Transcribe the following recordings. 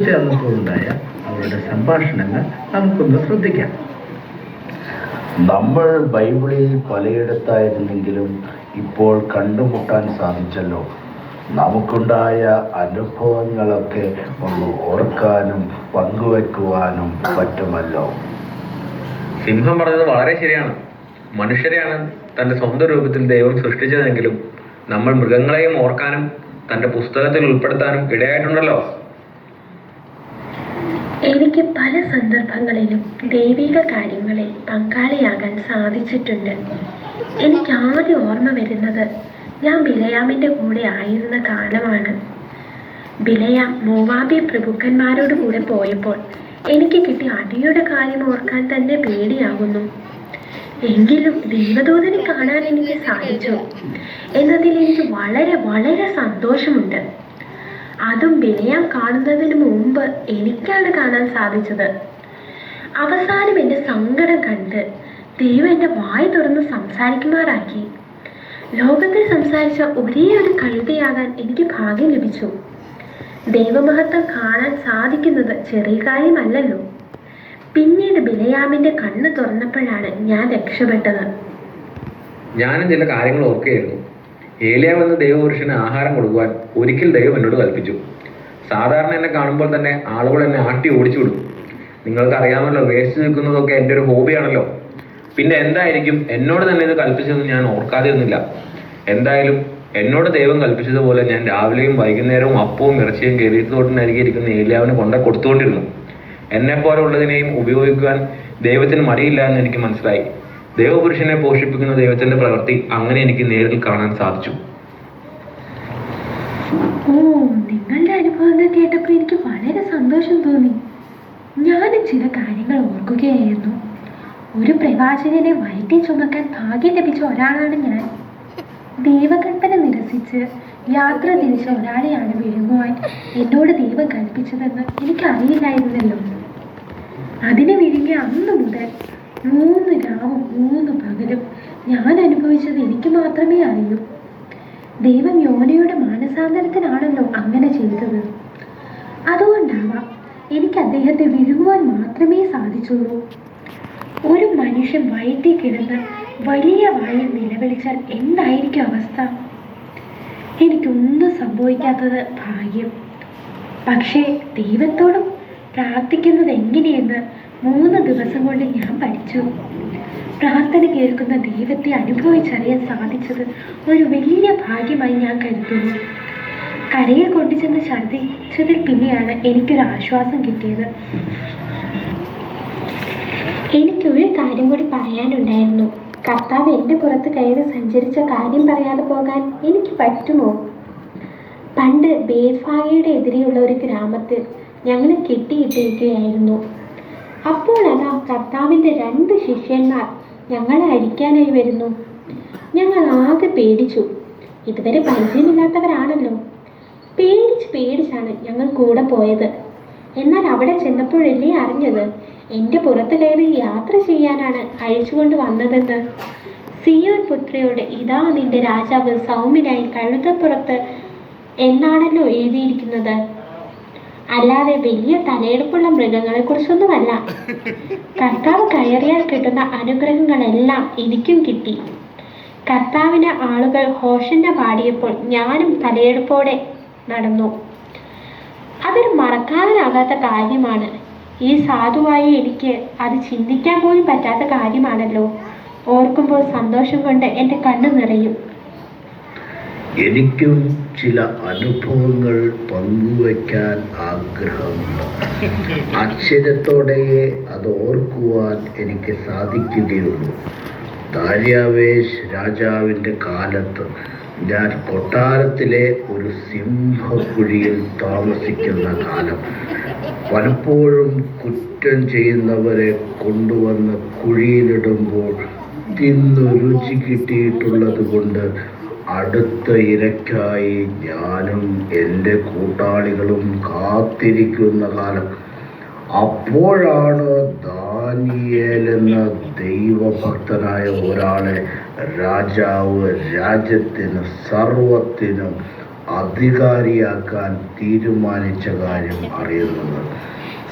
ചേർന്നപ്പോഴുണ്ടായ അവരുടെ സംഭാഷണങ്ങൾ നമുക്കൊന്ന് ശ്രദ്ധിക്കാം. നമ്മൾ ബൈബിളിൽ പലയിടത്തായിരുന്നെങ്കിലും ഇപ്പോൾ കണ്ടുമുട്ടാൻ സാധിച്ചല്ലോ. നമുക്കുണ്ടായ അനുഭവങ്ങളൊക്കെ ഒന്ന് ഓർക്കാനും പങ്കുവെക്കുവാനും പറ്റുമല്ലോ. സിംഹം പറഞ്ഞത് വളരെ ശരിയാണ്. മനുഷ്യരെയാണ് തൻ്റെ സ്വന്തം രൂപത്തിൽ ദൈവം സൃഷ്ടിച്ചതെങ്കിലും നമ്മൾ മൃഗങ്ങളെയും ഓർക്കാനും തൻ്റെ പുസ്തകത്തിൽ ഉൾപ്പെടുത്താനും ഇടയായിട്ടുണ്ടല്ലോ. എനിക്ക് പല സന്ദർഭങ്ങളിലും ദൈവിക കാര്യങ്ങളിൽ പങ്കാളിയാകാൻ സാധിച്ചിട്ടുണ്ട്. എനിക്ക് ആദ്യം ഓർമ്മ വരുന്നത് ഞാൻ ബിലയാമിൻ്റെ കൂടെ ആയിരുന്ന കാലമാണ്. ബിലയാം മോവാബി പ്രഭുക്കന്മാരോട് കൂടെ പോയപ്പോൾ എനിക്ക് കിട്ടിയ അടിയുടെ കാര്യം ഓർക്കാൻ തന്നെ പേടിയാകുന്നു. എങ്കിലും ദൈവദൂതനെ കാണാൻ എനിക്ക് സാധിച്ചു എന്നതിൽ എനിക്ക് വളരെ വളരെ സന്തോഷമുണ്ട്. അതും ബിലയാം കാണുന്നതിന് മുമ്പ് എനിക്കാണ് കാണാൻ സാധിച്ചത്. അവസാനം എൻ്റെ സങ്കടം കണ്ട് ദൈവം എൻ്റെ വായ തുറന്ന് സംസാരിക്കുമാറാക്കി. ലോകത്തെ സംസാരിച്ച ഒരേ ഒരു കഴുതയാകാൻ എനിക്ക് ഭാഗ്യം ലഭിച്ചു. ദൈവമഹത്വം കാണാൻ സാധിക്കുന്നത് ചെറിയ കാര്യമല്ലല്ലോ. പിന്നീട് ബിലയാമിൻ്റെ കണ്ണ് തുറന്നപ്പോഴാണ് ഞാൻ രക്ഷപ്പെട്ടത്. ഞാനും ചില കാര്യങ്ങൾ ഓർക്കുകയായിരുന്നു. ഏലിയാം എന്ന ദൈവപുരുഷന് ആഹാരം കൊടുക്കുവാൻ ഒരിക്കൽ ദൈവം എന്നോട് കൽപ്പിച്ചു. സാധാരണ എന്നെ കാണുമ്പോൾ തന്നെ ആളുകൾ എന്നെ ആട്ടി ഓടിച്ചു വിടും. നിങ്ങൾക്ക് അറിയാമല്ലോ, വേസ്റ്റ് നിൽക്കുന്നതൊക്കെ എൻ്റെ ഒരു ഹോബിയാണല്ലോ. പിന്നെ എന്തായിരിക്കും എന്നോട് തന്നെ ഇത് കൽപ്പിച്ചതെന്ന് ഞാൻ ഓർക്കാതിരുന്നില്ല. എന്തായാലും എന്നോട് ദൈവം കൽപ്പിച്ചതുപോലെ ഞാൻ രാവിലെയും വൈകുന്നേരവും അപ്പവും ഇറച്ചിയും കയറിയത്തോട്ടിനരികെ ഇരിക്കുന്ന ഏലിയാവിന് കൊടുത്തുകൊണ്ടിരുന്നു. എന്നെപ്പോലെ ഉള്ളതിനെയും ഉപയോഗിക്കുവാൻ ദൈവത്തിന് മടിയില്ല എന്ന് എനിക്ക് മനസ്സിലായി. ദൈവപുരുഷനെ പോഷിപ്പിക്കുന്ന ദൈവത്തിന്റെ പ്രവൃത്തി അങ്ങനെ എനിക്ക് നേരിൽ കാണാൻ സാധിച്ചു. നിങ്ങളുടെ അനുഭവങ്ങൾ കേട്ടപ്പോൾ എനിക്ക് വളരെ സന്തോഷം തോന്നി. ഞാനും ചില കാര്യങ്ങൾ ഓർക്കുകയായിരുന്നു. ഒരു പ്രവാചകനെ വയറ്റിൽ ചുമക്കാൻ ഭാഗ്യം ലഭിച്ച ഒരാളാണ് ഞാൻ. ദൈവകൽപ്പന നിരസിച്ച് യാത്ര തിരിച്ച ഒരാളെയാണ് വിഴുങ്ങുവാൻ എന്നോട് ദൈവം കൽപ്പിച്ചതെന്ന് എനിക്കറിയില്ലായിരുന്നല്ലോ. അതിനെ വിഴുങ്ങിയ അന്ന് മുതൽ 3 രാവും 3 പകലും ഞാൻ അനുഭവിച്ചത് എനിക്ക് മാത്രമേ അറിയൂ. ദൈവം യോനയുടെ മാനസാന്തരത്തിനാണല്ലോ അങ്ങനെ ചെയ്തത്. അതുകൊണ്ടാവാം എനിക്ക് അദ്ദേഹത്തെ വിഴുങ്ങുവാൻ മാത്രമേ സാധിച്ചുള്ളൂ. ഒരു മനുഷ്യൻ വയറ്റിൽ കിടന്ന് വലിയ വായിൽ നിലവിളിച്ചാൽ എന്തായിരിക്കും അവസ്ഥ? എനിക്കൊന്നും സംഭവിക്കാത്തത് ഭാഗ്യം. പക്ഷേ ദൈവത്തോടും പ്രാർത്ഥിക്കുന്നത് എങ്ങനെയെന്ന് 3 ദിവസം കൊണ്ട് ഞാൻ പഠിച്ചു. പ്രാർത്ഥന കേൾക്കുന്ന ദൈവത്തെ അനുഭവിച്ചറിയാൻ സാധിച്ചത് ഒരു വലിയ ഭാഗ്യമായി ഞാൻ കരുതുന്നു. കരയിൽ കൊണ്ടുചെന്ന് ഛർദ്ദിച്ചതിൽ പിന്നെയാണ് എനിക്കൊരു ആശ്വാസം കിട്ടിയത്. എനിക്കൊരു കാര്യം കൂടി പറയാനുണ്ടായിരുന്നു. കർത്താവ് എൻ്റെ പുറത്ത് കയറി സഞ്ചരിച്ച കാര്യം പറയാതെ പോകാൻ എനിക്ക് പറ്റുമോ? പണ്ട് ബേത്ഫാഗയുടെ എതിരെയുള്ള ഒരു ഗ്രാമത്തിൽ ഞങ്ങൾ കെട്ടിയിട്ടിരിക്കുകയായിരുന്നു. അപ്പോഴല്ല കർത്താവിൻ്റെ 2 ശിഷ്യന്മാർ ഞങ്ങളെ അടിക്കാനായി വരുന്നു. ഞങ്ങൾ ആകെ പേടിച്ചു. ഇതുവരെ പരിചയമില്ലാത്തവരാണല്ലോ. പേടിച്ചാണ് ഞങ്ങൾ കൂടെ പോയത്. എന്നാൽ അവിടെ ചെന്നപ്പോഴല്ലേ അറിഞ്ഞത് എൻ്റെ പുറത്ത് കയറി യാത്ര ചെയ്യാനാണ് അഴിച്ചുകൊണ്ട് വന്നതെന്ന്. സിയോൻ പുത്രിയോട് ഇതാ നിന്റെ രാജാവ് സൗമ്യനായി കഴുതപ്പുറത്ത് എന്നാണല്ലോ എഴുതിയിരിക്കുന്നത്. അല്ലാതെ വലിയ തലയെടുപ്പുള്ള മൃഗങ്ങളെക്കുറിച്ചൊന്നുമല്ല. കർത്താവ് കയറിയാൽ കിട്ടുന്ന അനുഗ്രഹങ്ങളെല്ലാം എനിക്കും കിട്ടി. കർത്താവിന് ആളുകൾ ഹോഷന്ന പാടിയപ്പോൾ ഞാനും തലയെടുപ്പോടെ നടന്നു. അതൊരു മറക്കാനാകാത്ത കാര്യമാണ്. ഈ സാധുവായ എനിക്ക് അത് ചിന്തിക്കാൻ പോലും പറ്റാത്ത കാര്യമാണല്ലോ. ഓർക്കുമ്പോൾ സന്തോഷം കൊണ്ട് എൻ്റെ കണ്ണ് നിറയും. എനിക്കും ചില അനുഭവങ്ങൾ പങ്കുവയ്ക്കാൻ ആഗ്രഹമുണ്ട്. അക്ഷരത്തോടെ അത് ഓർക്കുവാൻ എനിക്ക് സാധിക്കുകയുള്ളൂ. ദാര്യാവേശ് രാജാവിൻ്റെ കാലത്ത് ഞാൻ കൊട്ടാരത്തിലെ ഒരു സിംഹക്കുഴിയിൽ താമസിക്കുന്ന കാലം. പലപ്പോഴും കുറ്റം ചെയ്യുന്നവരെ കൊണ്ടുവന്ന് കുഴിയിലിടുമ്പോൾ തിന്നു രുചി കിട്ടിയിട്ടുള്ളത് കൊണ്ട് അടുത്ത ഇരയ്ക്കായി ഞാനും എൻ്റെ കൂട്ടാളികളും കാത്തിരിക്കുന്ന കാലം. അപ്പോഴാണ് ദാനിയേൽ എന്ന ദൈവഭക്തനായ ഒരാളെ രാജാവ് രാജ്യത്തിന് സർവത്തിനും അധികാരിയാക്കാൻ തീരുമാനിച്ച കാര്യം അറിയുന്നത്.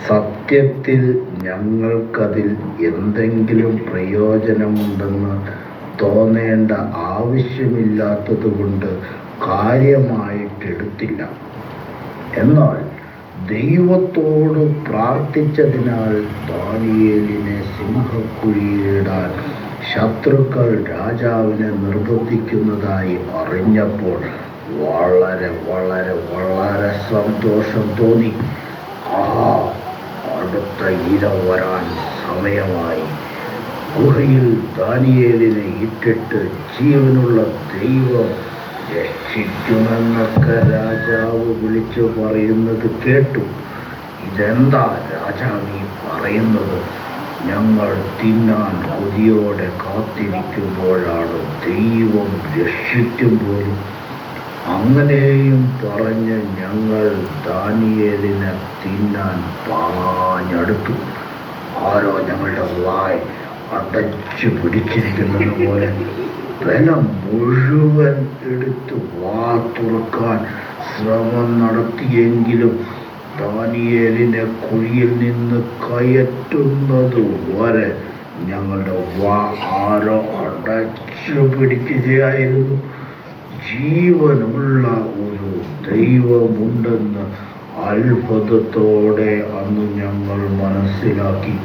സത്യത്തിൽ ഞങ്ങൾക്കതിൽ എന്തെങ്കിലും പ്രയോജനമുണ്ടെന്ന് തോന്നേണ്ട ആവശ്യമില്ലാത്തതുകൊണ്ട് കാര്യമായിട്ടെടുത്തില്ല. എന്നാൽ ദൈവത്തോട് പ്രാർത്ഥിച്ചതിനാൽ ദാനിയേലിനെ സിംഹക്കുഴിയിലിടാൻ ശത്രുക്കൾ രാജാവിനെ നിർബന്ധിക്കുന്നതായി അറിഞ്ഞപ്പോൾ വളരെ വളരെ വളരെ സന്തോഷം തോന്നി. അടുത്ത ഇര വരാൻ സമയമായി. ഗുഹയിൽ ദാനിയേലിനെ ഇട്ടിട്ട് ജീവനുള്ള ദൈവം രക്ഷിക്കുമെന്നൊക്കെ രാജാവ് വിളിച്ചു പറയുന്നത് കേട്ടു. ഇതെന്താ രാജാവ് പറയുന്നത്? ഞങ്ങൾ തിന്നാൻ കൊതിയോടെ കാത്തിരിക്കുമ്പോഴാണ് ദൈവം രക്ഷിക്കും പോലും. അങ്ങനെയും പറഞ്ഞ് ഞങ്ങൾ ദാനിയേലിനെ തിന്നാൻ പാഞ്ഞടുത്തു. ആരോ ഞങ്ങളുടെ വായ് അടച്ചു പിടിച്ചിരിക്കുന്നത് പോലെ ബലം മുഴുവൻ എടുത്ത് വാ തുറക്കാൻ ശ്രമം നടത്തിയെങ്കിലും ദാനിയേലിനെ കുഴിയിൽ നിന്ന് കയറ്റുന്നത് വരെ ഞങ്ങളുടെ വാ ആരോ അടച്ചു പിടിക്കുകയായിരുന്നു. ജീവനുള്ള ഒരു ദൈവമുണ്ടെന്ന് അത്ഭുതത്തോടെ അന്ന് ഞങ്ങൾ മനസ്സിലാക്കി.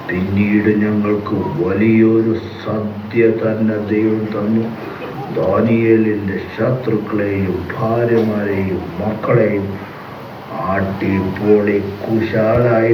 പിന്നീട് ഞങ്ങൾക്ക് വലിയൊരു സദ്യ തന്നെ ദൈവം തന്നു. ദാനിയേലിൻ്റെ ശത്രുക്കളെയും ഭാര്യമാരെയും മക്കളെയും ആട്ടിപ്പൊളി കുശാലായി